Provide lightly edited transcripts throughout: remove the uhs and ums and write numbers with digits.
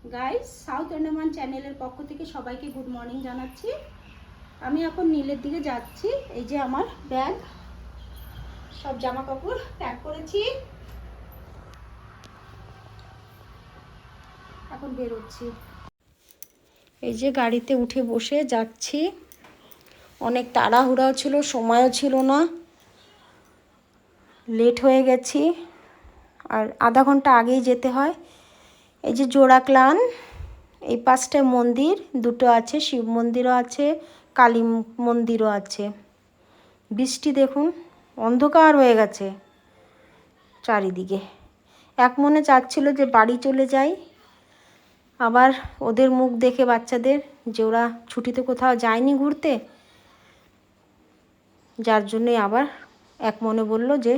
Guys, south Andaman চ্যানেলের পক্ষ থেকে সবাইকে গুড মর্নিং জানাচ্ছি। আমি এখন নীলের দিকে যাচ্ছি। এই যে আমার ব্যাগ, সব জামা কাপড় প্যাক করেছি, এখন বেরোচ্ছি। এই যে গাড়িতে উঠে বসে যাচ্ছি। অনেক তাড়াহুড়াও ছিল, সময়ও ছিল না, লেট হয়ে গেছি আর আধা ঘন্টা আগেই যেতে হয়। এই যে জোড়াক্লান, এই পাঁচটায় মন্দির দুটো আছে, শিব মন্দিরও আছে, কালী মন্দিরও আছে। বৃষ্টি দেখুন, অন্ধকার হয়ে গেছে চারিদিকে। এক মনে চাচ্ছিল যে বাড়ি চলে যাই, আবার ওদের মুখ দেখে বাচ্চাদের যে ওরা ছুটিতে কোথাও যায়নি ঘুরতে, যার জন্যই আবার এক মনে বলল যে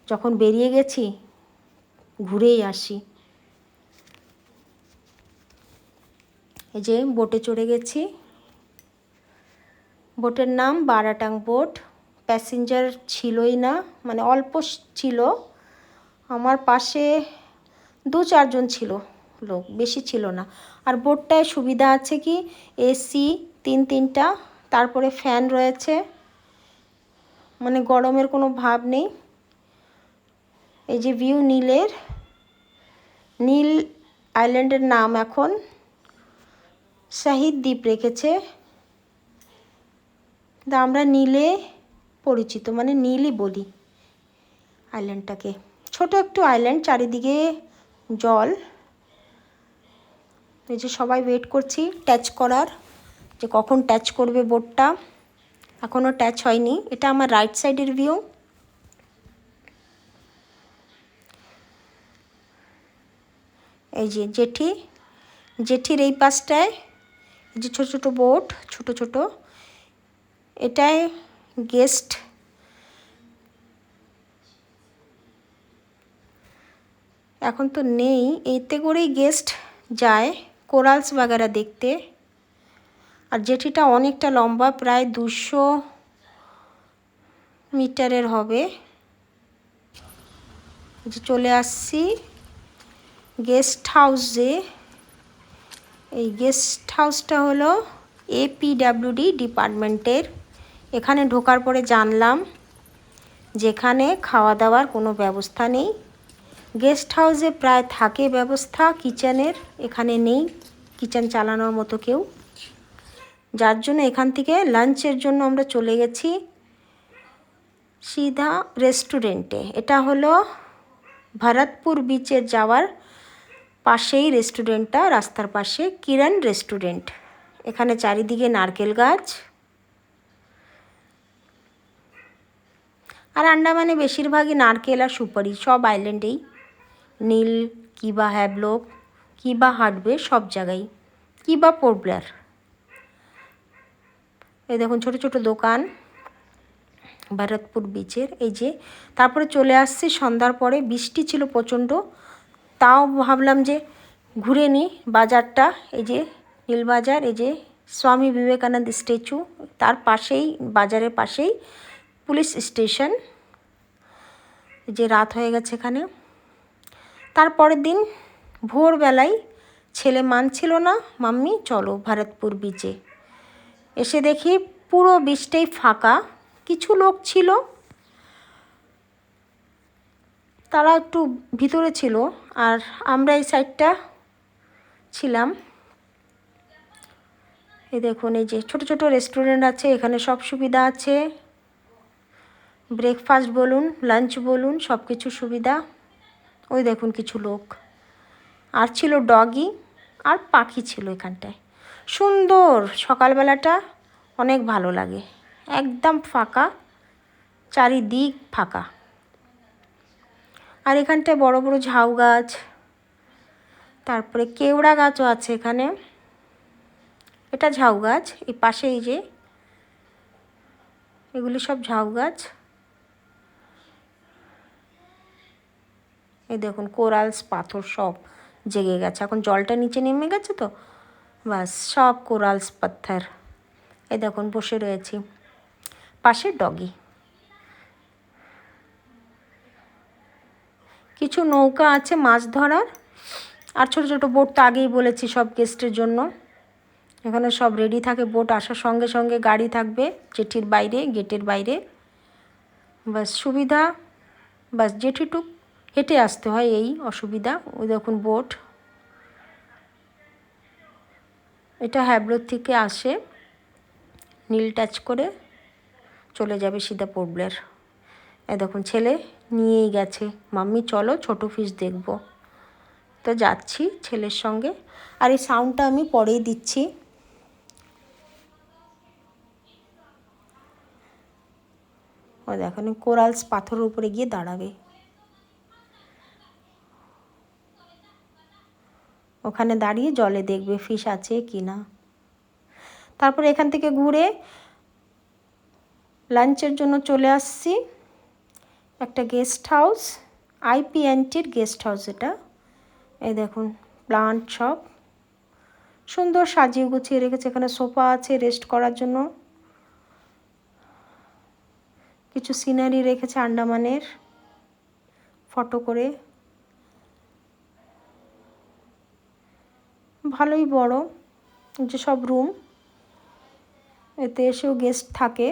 যখন বেরিয়ে গেছি ঘুরেই আসি। এই যে বোটে চড়ে গেছি। বোটের নাম বারাটাং বোট। প্যাসেঞ্জার ছিলই না, মানে অল্প ছিল। আমার পাশে 2-4 জন ছিল লোক, বেশি ছিল না। আর বোটটায় সুবিধা আছে কি, এসি 3-3টা, তারপরে ফ্যান রয়েছে, মানে গরমের কোনো ভাব নেই। এই যে ভিউ নীলের, নীল আইল্যান্ডের নাম এখন শহীদ দ্বীপ রেখেছে, কিন্তু আমরা নীলে পরিচিত, মানে নীলই বলি আইল্যান্ডটাকে। ছোট একটু আইল্যান্ড, চারিদিকে জল। এই যে সবাই ওয়েট করছি ট্যাচ করার, যে কখন ট্যাচ করবে বোটটা। এখনও ট্যাচ হয়নি। এটা আমার রাইট সাইডের ভিউ। এই যে জেঠির এই পাশটায় এই যে ছোট ছোট বোট, ছোট ছোট, এটায় গেস্ট এখন তো নেই, এতে করেই গেস্ট যায় কোরালস বাগেরা দেখতে। আর জেঠিটা অনেকটা লম্বা, প্রায় 200 মিটারের হবে। যে চলে আসছি গেস্ট হাউসে। এই গেস্ট হাউসটা হলো APWD ডিপার্টমেন্টের। এখানে ঢোকার পরে জানলাম যেখানে খাওয়া দাওয়ার কোনো ব্যবস্থা নেই। গেস্ট হাউসে প্রায় থাকে ব্যবস্থা কিচেনের, এখানে নেই কিচেন চালানোর মতো কেউ, যার জন্য এখান থেকে লাঞ্চের জন্য আমরা চলে গেছি সিধা রেস্টুরেন্টে। এটা হলো ভরতপুর বিচের যাওয়ার পাশেই রেস্টুরেন্টটা, রাস্তার পাশে কিরণ রেস্টুরেন্ট। এখানে চারিদিকে নারকেল গাছ। আর আন্ডামানে বেশিরভাগই নারকেল আর সুপারি, সব আইল্যান্ডেই, নীল কি বা হ্যাভলক কি বা হার্ডওয়ে, সব জায়গায় কি বা পোর্টব্লেয়ার। এই দেখুন ছোট ছোট দোকান ভরতপুর বিচের। এই যে তারপরে চলে আসছি সন্ধ্যার পরে, বৃষ্টি ছিল প্রচণ্ড, তাও ভাবলাম যে ঘুরে নিই বাজারটা। এই যে নীল বাজার, এই যে স্বামী বিবেকানন্দ স্ট্যাচু, তার পাশেই, বাজারের পাশেই পুলিশ স্টেশন। যে রাত হয়ে গেছে এখানে। তারপরের দিন ভোরবেলায় ছেলে মানছিল না, মাম্মি চলো ভরতপুর বিচে। এসে দেখি পুরো বিচটাই ফাঁকা, কিছু লোক ছিল, তারা একটু ভিতরে ছিল, আর আমরা এই সাইডটা ছিলাম। এই দেখুন এই যে ছোট ছোট রেস্টুরেন্ট আছে, এখানে সব সুবিধা আছে, ব্রেকফাস্ট বলুন, লাঞ্চ বলুন, সব কিছু সুবিধা। ওই দেখুন কিছু লোক, আর ছিল ডগি আর পাখি ছিল এখানটায়। সুন্দর, সকালবেলাটা অনেক ভালো লাগে, একদম ফাঁকা, চারিদিক ফাঁকা। আর এখানটায় বড় বড় ঝাউ গাছ, তারপরে কেওড়া গাছও আছে এখানে। এটা ঝাউ গাছ, এই পাশে এই যে এগুলি সব ঝাউ গাছ। এই দেখুন কোরালস পাথর সব জেগে গেছে, এখন জলটা নিচে নেমে গেছে তো বাস, সব কোরালস পাথর। এই দেখুন বসে রয়েছি, পাশে ডগি। কিছু নৌকা আছে মাছ ধরার, আর ছোটো ছোটো বোট তো আগেই বলেছি সব গেস্টের জন্য। এখানে সব রেডি থাকে, বোট আসার সঙ্গে সঙ্গে গাড়ি থাকবে জেটির বাইরে, গেটের বাইরে। বাস সুবিধা, বাস জেঠিটুক হেঁটে আসতে হয়, এই অসুবিধা। ওই দেখুন বোট, এটা হ্যাবলোর থেকে আসে, নীল টাচ করে চলে যাবে সিধা পোর্ট ব্লেয়ার। এই দেখুন ছেলে নিয়েই গেছে, মাম্মি চলো ছোটো ফিশ দেখবো। তো যাচ্ছি ছেলের সঙ্গে। আর এই সাউন্ডটা আমি পরেই দিচ্ছি। ও দেখুন কোরালস পাথরের উপরে গিয়ে দাঁড়াবে, ওখানে দাঁড়িয়ে জলে দেখবে ফিশ আছে কি না। তারপরে এখান থেকে ঘুরে লাঞ্চের জন্য চলে আসছি একটা গেস্ট হাউস, IPNTর গেস্ট হাউস এটা। এই দেখুন প্লান্ট সব সুন্দর সাজিয়ে গুছিয়ে রেখেছে। এখানে সোফা আছে রেস্ট করার জন্য, কিছু সিনারি রেখেছে আন্ডামানের ফটো করে। ভালোই বড় যে সব রুম, এতে এসেও গেস্ট থাকে।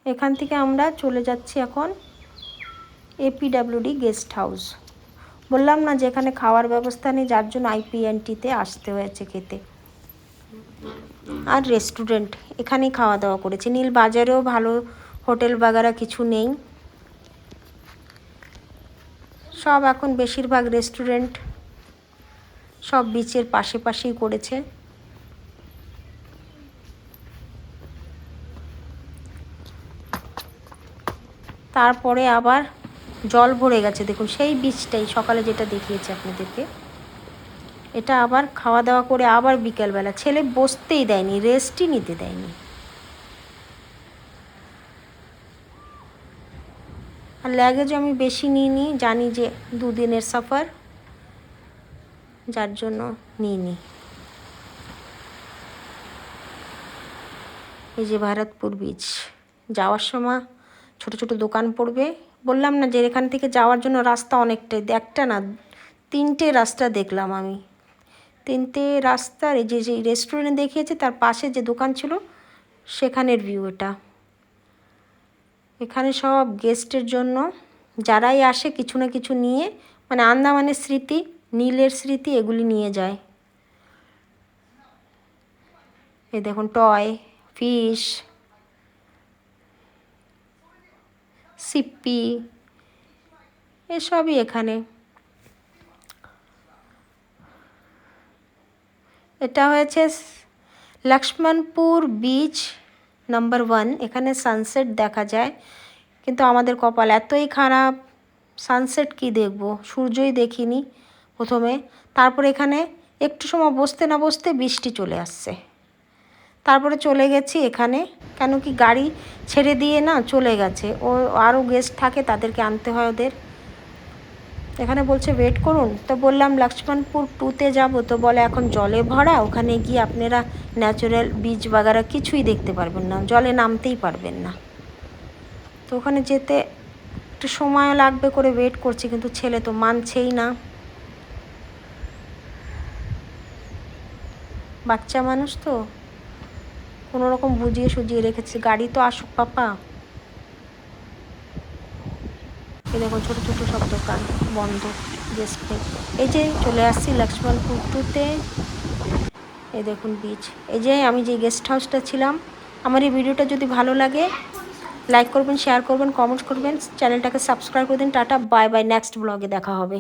এখান থেকে আমরা চলে যাচ্ছি এখন APWD গেস্ট হাউস। বললাম না যে এখানে খাওয়ার ব্যবস্থা নেই, যার জন্য IPNTতে আসতে হয়েছে খেতে। আর রেস্টুরেন্ট, এখানেই খাওয়া দাওয়া করেছি। নীল বাজারেও ভালো হোটেল বাগারা কিছু নেই, সব এখন বেশিরভাগ রেস্টুরেন্ট সব বিচের পাশে পাশেই করেছে। তারপরে আবার জল ভরে গেছে, দেখুন সেই বিচটাই সকালে যেটা দেখিয়েছি আপনাদেরকে। এটা আবার খাওয়া দাওয়া করে আবার বিকেলবেলা, ছেলে বসতেই দেয়নি, রেস্টই নিতে দেয়নি। আর লাগেজও আমি বেশি নিইনি, জানি যে 2 দিনের সফর, যার জন্য নিইনি। এই যে ভারতপুর বিচ, যাওয়ার সময় ছোট ছোট দোকান পড়বে। বললাম না যে এখান থেকে যাওয়ার জন্য রাস্তা অনেকটাই, একটা না 3টে রাস্তা দেখলাম আমি। 3টে রাস্তার এই যে যে রেস্টুরেন্ট দেখিয়েছে তার পাশে যে দোকান ছিল সেখানের ভিউ এটা। এখানে সব গেস্টের জন্য যারাই আসে কিছু না কিছু নিয়ে, মানে আন্দামানের স্মৃতি, নীলের স্মৃতি এগুলি নিয়ে যায়। এই দেখুন টয় ফিশ, সিপ্পি, এসবই এখানে। এটা হয়েছে লক্ষ্মণপুর বিচ নাম্বার 1। এখানে সানসেট দেখা যায়, কিন্তু আমাদের কপাল এতই খারাপ, সানসেট কি দেখব, সূর্যই দেখিনি প্রথমে। তারপরে এখানে একটু সময় বসতে না বসতে বৃষ্টি চলে আসছে। তারপরে চলে গেছি এখানে, কেন কি গাড়ি ছেড়ে দিয়ে না চলে গেছে, ও আরও গেস্ট থাকে তাদেরকে আনতে হয় ওদের। এখানে বলছে ওয়েট করুন, তো বললাম লক্ষ্মণপুর 2তে যাব, তো বলে এখন জলে ভরা, ওখানে গিয়ে আপনারা ন্যাচারাল বিচ বাগারা কিছুই দেখতে পারবেন না, জলে নামতেই পারবেন না। তো ওখানে যেতে একটু সময় লাগবে করে ওয়েট করছি, কিন্তু ছেলে তো মানছেই না, বাচ্চা মানুষ তো কোনো রকম বুঝিয়ে সুজিয়ে রেখেছি, গাড়ি তো আসুক পাপা। এই দেখো ছোটো ছোটো সব দোকান বন্ধ, গেস্ট নেই। এই যে চলে আসছি লক্ষ্মণপুর 2তে। এই দেখুন বিচ, এই যে আমি যে গেস্ট হাউসটা ছিলাম। আমার এই ভিডিওটা যদি ভালো লাগে লাইক করবেন, শেয়ার করবেন, কমেন্ট করবেন, চ্যানেলটাকে সাবস্ক্রাইব করে দিন। টাটা বাই বাই, নেক্সট ব্লগে দেখা হবে।